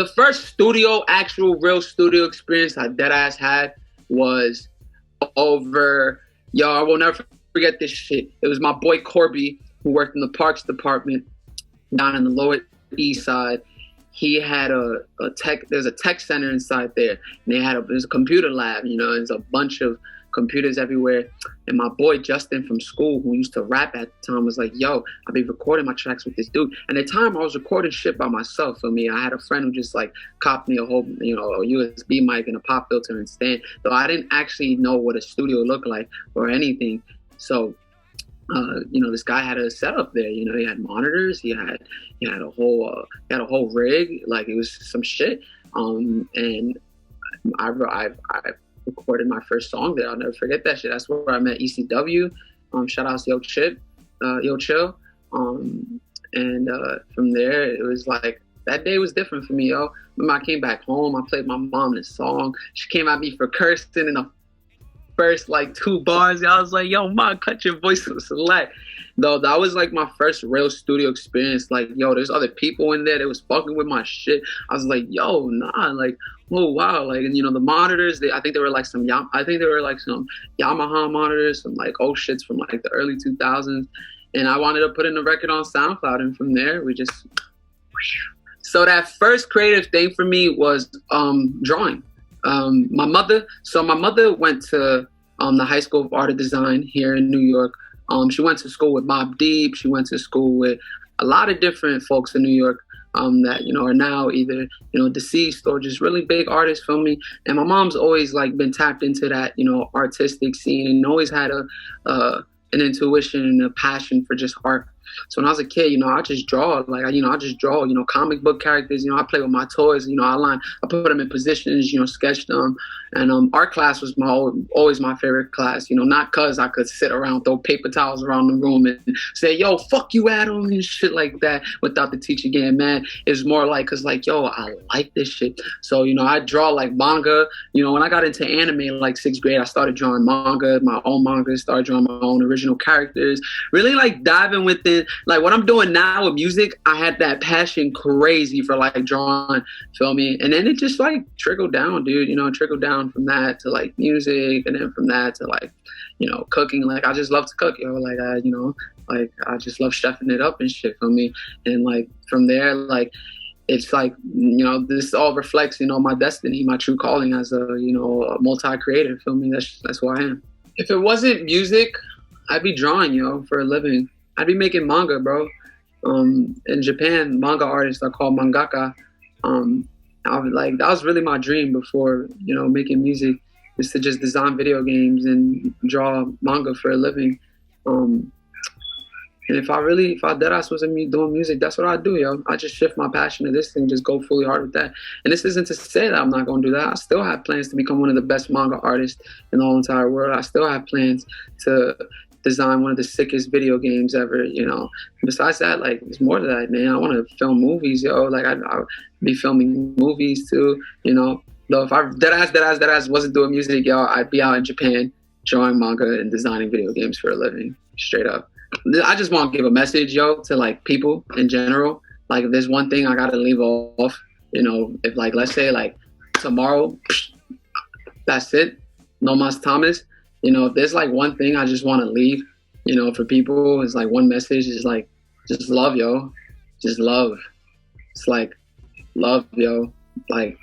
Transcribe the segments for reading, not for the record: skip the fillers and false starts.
the first studio, actual real studio experience I deadass had was over, yo, I will never forget this shit. It was my boy Corby, who worked in the parks department down in the Lower East Side. He had there's a tech center inside there, and there's a computer lab, you know, there's a bunch of computers everywhere. And my boy Justin from school, who used to rap at the time, was like, yo, I'll be recording my tracks with this dude. And at the time I was recording shit by myself. For me, I had a friend who just like copped me a whole, you know, a USB mic and a pop filter and stand. So I didn't actually know what a studio looked like or anything. So you know, this guy had a setup there. You know, he had monitors, he had a whole rig, like it was some shit. And I recorded my first song there. I'll never forget that shit. That's where I met ECW. Shout out to Yo Chill. And from there, it was like, that day was different for me, yo. Remember, I came back home, I played my mom this song. She came at me for cursing in the first like 2 bars. I was like, yo, Mom, cut your voice to select. Though that was like my first real studio experience. Like, yo, there's other people in there that was fucking with my shit. I was like, yo, nah, like, oh wow, like, and you know, the monitors, I think they were like some Yamaha monitors, some like old shits from like the early 2000s. And I wanted to put in the record on SoundCloud, and from there we just. So that first creative thing for me was drawing. My mother went to the High School of Art and Design here in New York. She went to school with Mobb Deep. She went to school with a lot of different folks in New York that, you know, are now either, you know, deceased or just really big artists, feel me? And my mom's always like been tapped into that, you know, artistic scene, and always had an intuition and a passion for just art. So when I was a kid, you know, I just draw, like, you know, I just draw, you know, comic book characters, you know, I play with my toys, you know, I put them in positions, you know, sketch them. And art class was always my favorite class, you know, not because I could sit around, throw paper towels around the room and say, yo, fuck you, Adam, and shit like that without the teacher getting mad. It's more like, because like, yo, I like this shit. So, you know, I draw like manga. You know, when I got into anime in like 6th grade, I started drawing manga, my own manga, started drawing my own original characters, really like diving within. Like what I'm doing now with music, I had that passion crazy for like drawing, feel me? And then it just like trickled down, dude, you know, trickled down from that to like music, and then from that to like, you know, cooking. Like I just love to cook, yo. Like you know, like I just love chefing it up and shit, feel me? And like from there, like it's like, you know, this all reflects, you know, my destiny, my true calling as a, you know, a multi-creator, feel me? That's who I am. If it wasn't music, I'd be drawing, yo, for a living. I'd be making manga, bro. In Japan, manga artists are called mangaka. I was like, that was really my dream before, you know, making music, is to just design video games and draw manga for a living. And if I deadass wasn't me doing music, that's what I do, yo. I just shift my passion to this thing, just go fully hard with that. And this isn't to say that I'm not gonna do that. I still have plans to become one of the best manga artists in the whole entire world. I still have plans to design one of the sickest video games ever, you know. Besides that, like, there's more to that, man. I want to film movies, yo. Like, I'd be filming movies too, you know. Though if I deadass wasn't doing music, yo, I'd be out in Japan drawing manga and designing video games for a living, straight up. I just want to give a message, yo, to like people in general. Like, if there's one thing I gotta leave off, you know, if like, let's say like tomorrow, that's it, no mas Thomas. You know, if there's like one thing I just want to leave, you know, for people, is like one message is like, just love, yo. Just love. It's like, love, yo. Like,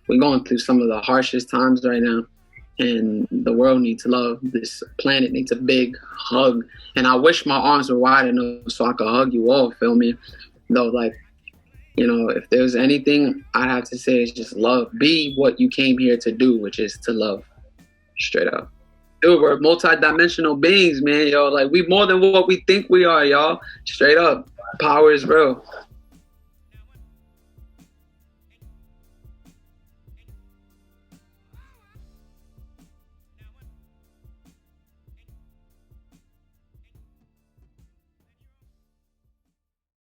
we're going through some of the harshest times right now, and the world needs love. This planet needs a big hug. And I wish my arms were wide enough so I could hug you all, feel me? Though, like, you know, if there's anything I'd have to say is just love. Be what you came here to do, which is to love. Straight up. Dude, we're multi-dimensional beings, man, yo. Like, we more than what we think we are, y'all. Straight up. Power is real.